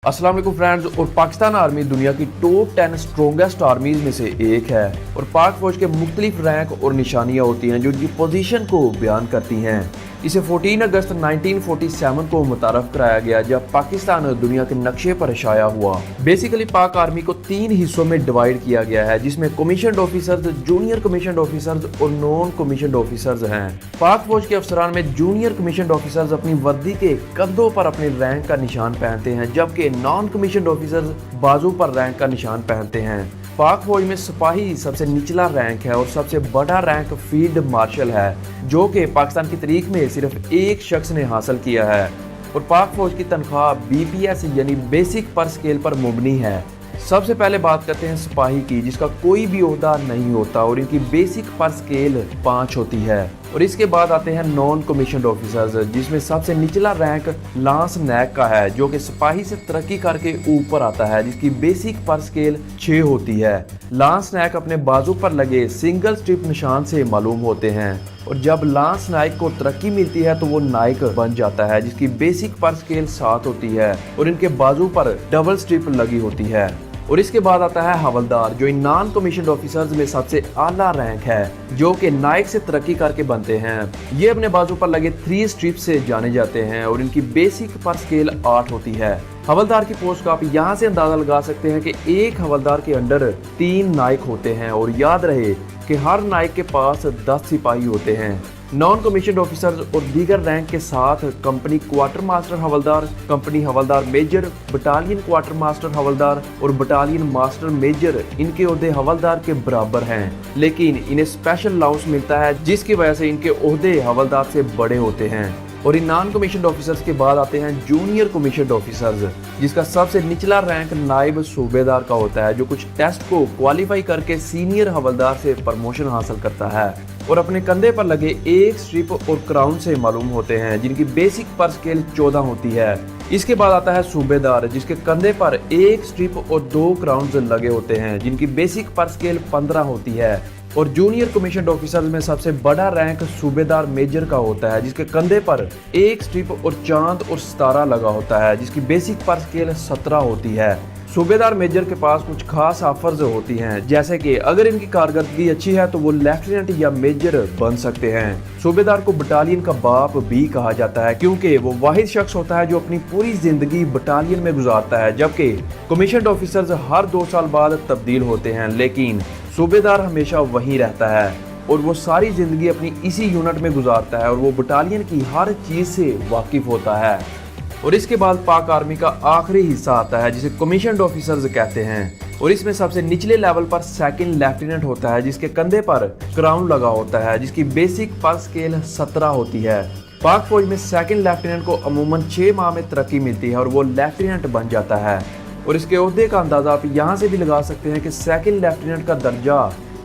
अस्सलाम वालेकुम फ्रेंड्स। और पाकिस्तान आर्मी दुनिया की टॉप 10 स्ट्रॉन्गेस्ट आर्मीज में से एक है और पाक फौज के मुख्तलिफ रैंक और निशानियां होती हैं जो उनकी पोजीशन को बयान करती हैं। इसे 14 अगस्त 1947 को मुतारफ कराया गया जब पाकिस्तान दुनिया के नक्शे पर छाया हुआ। बेसिकली पाक आर्मी को 3 हिस्सों में डिवाइड किया गया है, जिसमें commissioned officers, junior commissioned officers और नॉन कमीशन्ड ऑफिसर्स हैं। पाक फौज के अफसरान में जूनियर कमीशन्ड ऑफिसर्स अपनी वर्दी के कंधों पर अपने रैंक का निशान पहनते हैं, जबकि नॉन कमीशन्ड ऑफिसर्स बाजू पर रैंक का निशान पहनते हैं। पाक फौज में सिपाही सबसे निचला रैंक है और सबसे बड़ा रैंक फील्ड मार्शल है, जो कि पाकिस्तान की तारीख में सिर्फ एक शख्स ने हासिल किया है। और पाक फौज की तनख्वाह BPS यानी बेसिक पर स्केल पर मुबनी है। सबसे पहले बात करते हैं सिपाही की, जिसका कोई भी ओहदा नहीं होता और इनकी बेसिक पर स्केल 5 होती है। और इसके बाद आते हैं नॉन कमीशन्ड ऑफिसर्स, जिसमें सबसे निचला रैंक लांस नैक का है, जो कि सिपाही से तरक्की करके ऊपर आता है, जिसकी बेसिक पर स्केल 6 होती है। लांस नैक अपने बाजू पर लगे सिंगल स्ट्रिप निशान से मालूम होते हैं और जब लांस नाइक को तरक्की मिलती है तो वो नाइक बन जाता है, जिसकी बेसिक पर स्केल 7 होती है और इनके बाजू पर डबल स्ट्रिप लगी होती है। और इसके बाद आता है हवलदार, जो इन नॉन कमीशन्ड ऑफिसर्स में सबसे आला रैंक है, जो कि नाइक से तरक्की करके बनते हैं। ये अपने बाजू पर लगे 3 स्ट्रिप से जाने जाते हैं और इनकी बेसिक पर स्केल 8 होती है। हवलदार की पोस्ट का आप यहाँ से अंदाजा लगा सकते हैं कि एक हवलदार के अंडर 3 नाइक होते हैं और याद रहे कि हर नाइक के पास 10 सिपाही होते हैं। नॉन कमीशन्ड ऑफिसर्स और दीगर रैंक के साथ कंपनी क्वार्टर मास्टर हवलदार, कंपनी हवलदार मेजर, बटालियन क्वार्टर मास्टर हवलदार और बटालियन मास्टर मेजर इनके ओहदे हवलदार के बराबर हैं, लेकिन इन्हें स्पेशल अलाउंस मिलता है जिसकी वजह से इनके ओहदे हवलदार से बड़े होते हैं। और इन नॉन कमीशन्ड ऑफिसर्स के बाद आते हैं जूनियर कमीशन्ड ऑफिसर्स, जिसका सबसे निचला रैंक नायब सूबेदार का होता है, जो कुछ टेस्ट को क्वालिफाई करके सीनियर हवलदार से प्रमोशन हासिल करता है और अपने कंधे पर लगे एक स्ट्रिप और क्राउन से मालूम होते हैं, जिनकी बेसिक पर स्केल 14 होती है। इसके बाद आता है सूबेदार, जिसके कंधे पर एक स्ट्रिप और 2 क्राउन्स लगे होते हैं, जिनकी बेसिक पर स्केल 15 होती है। और जूनियर कमीशन्ड ऑफिसर्स में सबसे बड़ा रैंक सूबेदार मेजर का होता है, जिसके कंधे पर एक स्ट्रिप और चांद और सितारा लगा होता है, जिसकी बेसिक पर स्केल 17 होती है। सूबेदार मेजर के पास कुछ खास ऑफर्स होती हैं, जैसे कि अगर इनकी कारकर्दगी अच्छी है तो वो लेफ्टिनेंट या मेजर बन सकते हैं। सूबेदार को बटालियन का बाप भी कहा जाता है, क्योंकि वो वाहिद शख्स होता है जो अपनी पूरी जिंदगी बटालियन में गुजारता है, जबकि कमीशन्ड ऑफिसर्स हर 2 साल बाद तब्दील होते हैं, लेकिन सूबेदार हमेशा वहीं रहता है और वो सारी जिंदगी अपनी इसी यूनिट में गुजारता है और वो बटालियन की हर चीज से वाकिफ होता है। और इसके बाद पाक आर्मी का आखिरी हिस्सा आता है, जिसे कमीशन्ड ऑफिसर्स कहते हैं। और इसमें सबसे निचले लेवल पर सेकंड लेफ्टिनेंट होता है, जिसके कंधे पर क्राउन लगा होता है, जिसकी बेसिक पर स्केल 17 होती है। पाक फौज में सेकंड लेफ्टिनेंट को अमूमन 6 माह में तरक्की मिलती है और वो लेफ्टिनेंट बन जाता है। और इसके ओहदे का अंदाजा आप यहाँ से भी लगा सकते हैं कि सेकंड लेफ्टिनेंट का दर्जा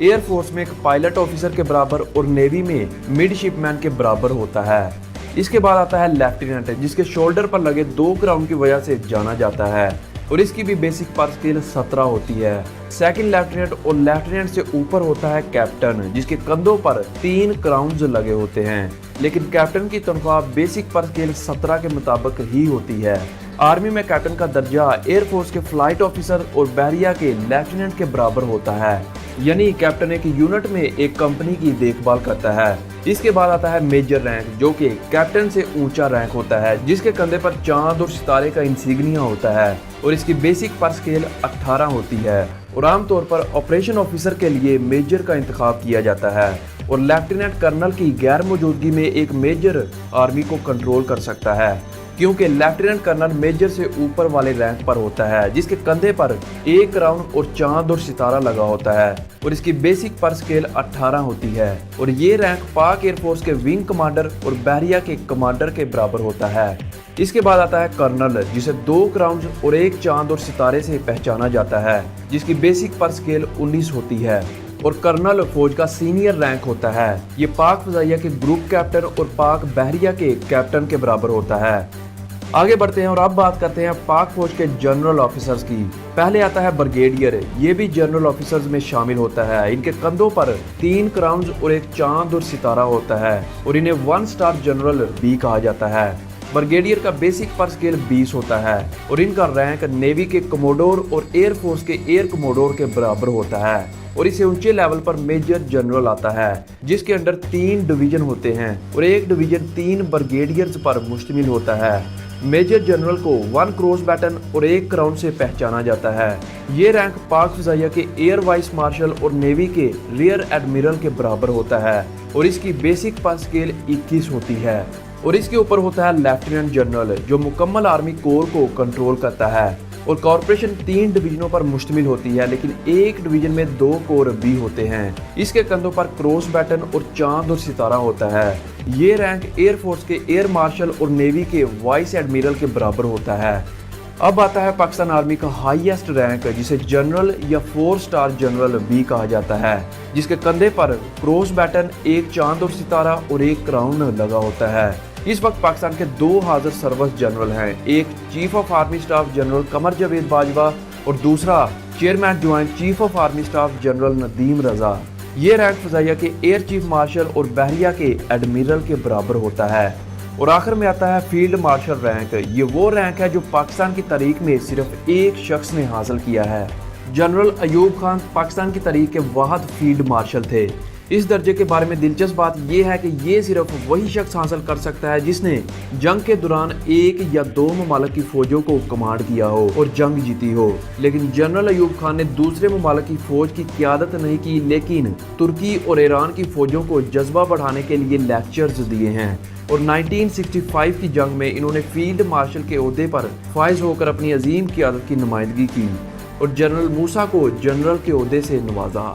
एयरफोर्स में एक पायलट ऑफिसर के बराबर और नेवी में मिडशिपमैन के बराबर होता है। इसके बाद आता है लेफ्टिनेंट, जिसके शोल्डर पर लगे 2 क्राउन की वजह से जाना जाता है और इसकी भी बेसिक पर स्केल 17 होती है। सेकंड लेफ्टिनेंट और लेफ्टिनेंट से ऊपर होता है कैप्टन, जिसके कंधों पर 3 क्राउन्स लगे होते हैं, लेकिन कैप्टन की तनख्वाह बेसिक पर स्केल 17 के मुताबिक ही होती है। आर्मी में कैप्टन का दर्जा एयरफोर्स के फ्लाइट ऑफिसर और बहरिया के लेफ्टिनेंट के बराबर होता है, यानी कैप्टन एक यूनिट में एक कंपनी की देखभाल करता है। इसके बाद आता है मेजर रैंक, जो कि कैप्टन से ऊंचा रैंक होता है, जिसके कंधे पर चांद और सितारे का इंसिग्निया होता है और इसकी बेसिक पर स्केल 18 होती है। और आमतौर पर ऑपरेशन ऑफिसर के लिए मेजर का इंतखाब किया जाता है और लेफ्टिनेंट कर्नल की गैर मौजूदगी में एक मेजर आर्मी को कंट्रोल कर सकता है, क्योंकि लेफ्टिनेंट कर्नल मेजर से ऊपर वाले रैंक पर होता है, जिसके कंधे पर एक क्राउन और चांद और सितारा लगा होता है और इसकी बेसिक पर स्केल 18 होती है। और ये रैंक पाक एयरफोर्स के विंग कमांडर और बहरिया के कमांडर के बराबर होता है। इसके बाद आता है कर्नल, जिसे 2 क्राउन और एक चांद और सितारे से पहचाना जाता है, जिसकी बेसिक पर स्केल 19 होती है। और कर्नल फौज का सीनियर रैंक होता है। ये पाक फजाइया के ग्रुप कैप्टन और पाक बहरिया के कैप्टन के बराबर होता है। आगे बढ़ते हैं और अब बात करते हैं पाक फौज के जनरल ऑफिसर्स की। पहले आता है ब्रिगेडियर, ये भी जनरल ऑफिसर्स में शामिल होता है। इनके कंधों पर 3 क्राउन्स और एक चांद और सितारा होता है और इन्हें 1 स्टार जनरल भी कहा जाता है। ब्रिगेडियर का बेसिक पर स्केल 20 होता है और इनका रैंक नेवी के कमोडोर और एयर फोर्स के एयर कमोडोर के बराबर होता है और इसे ऊंचे लेवल पर मेजर जनरल आता है, जिसके अंडर 3 डिवीजन होते हैं और एक डिवीजन 3 ब्रिगेडियर्स पर मुश्तमिल होता है। मेजर जनरल को 1 क्रॉस बैटन और 1 क्राउन से पहचाना जाता है। ये रैंक पाक फ़िज़ाइया के एयर वाइस मार्शल और नेवी के रियर एडमिरल के बराबर होता है और इसकी बेसिक पर स्केल 21 होती है और इसके ऊपर होता है लेफ्टिनेंट जनरल, जो मुकम्मल आर्मी कोर को कंट्रोल करता है और कॉर्पोरेशन 3 डिवीजनों पर मुश्तमिल होती है, लेकिन एक डिवीजन में 2 कोर भी होते हैं। इसके कंधों पर क्रॉस बैटन और चांद और सितारा होता है। ये रैंक एयर फोर्स के एयर मार्शल और नेवी के वाइस एडमिरल के बराबर होता है। अब आता है पाकिस्तान आर्मी का हाईएस्ट रैंक, जिसे जनरल या 4 स्टार जनरल भी कहा जाता है, जिसके कंधे पर क्रॉस बैटन, 1 चांद और सितारा और 1 क्राउन लगा होता है। इस वक्त पाकिस्तान के 2 हाजिर सर्विस जनरल हैं, एक chief of army staff general Qamar Javed Bajwa और दूसरा chairman joint chief of army staff general Nadeem Raza. ये रैंक फ़िज़ाइया के एयर चीफ मार्शल और बहरिया के एडमिरल के बराबर होता है। और आखिर में आता है फील्ड मार्शल रैंक। ये वो रैंक है जो पाकिस्तान की तारीख में सिर्फ एक शख्स ने हासिल किया है। जनरल अयूब खान पाकिस्तान की तारीख के वाहिद फील्ड मार्शल थे। इस दर्जे के बारे में दिलचस्प बात यह है कि ये सिर्फ वही शख्स हासिल कर सकता है जिसने जंग के दौरान 1 या 2 ममालिक की फौजों को कमांड किया हो और जंग जीती हो। लेकिन जनरल अयूब खान ने दूसरे ममालिक की फौज की क़यादत नहीं की, लेकिन तुर्की और ईरान की फौजों को जज्बा बढ़ाने के लिए लेक्चर्स दिए हैं और 1965 की जंग में इन्होंने फील्ड मार्शल के ओहदे पर फाइज होकर अपनी अजीम क़यादत की नुमाइंदगी की और जनरल मूसा को जनरल के ओहदे से नवाजा।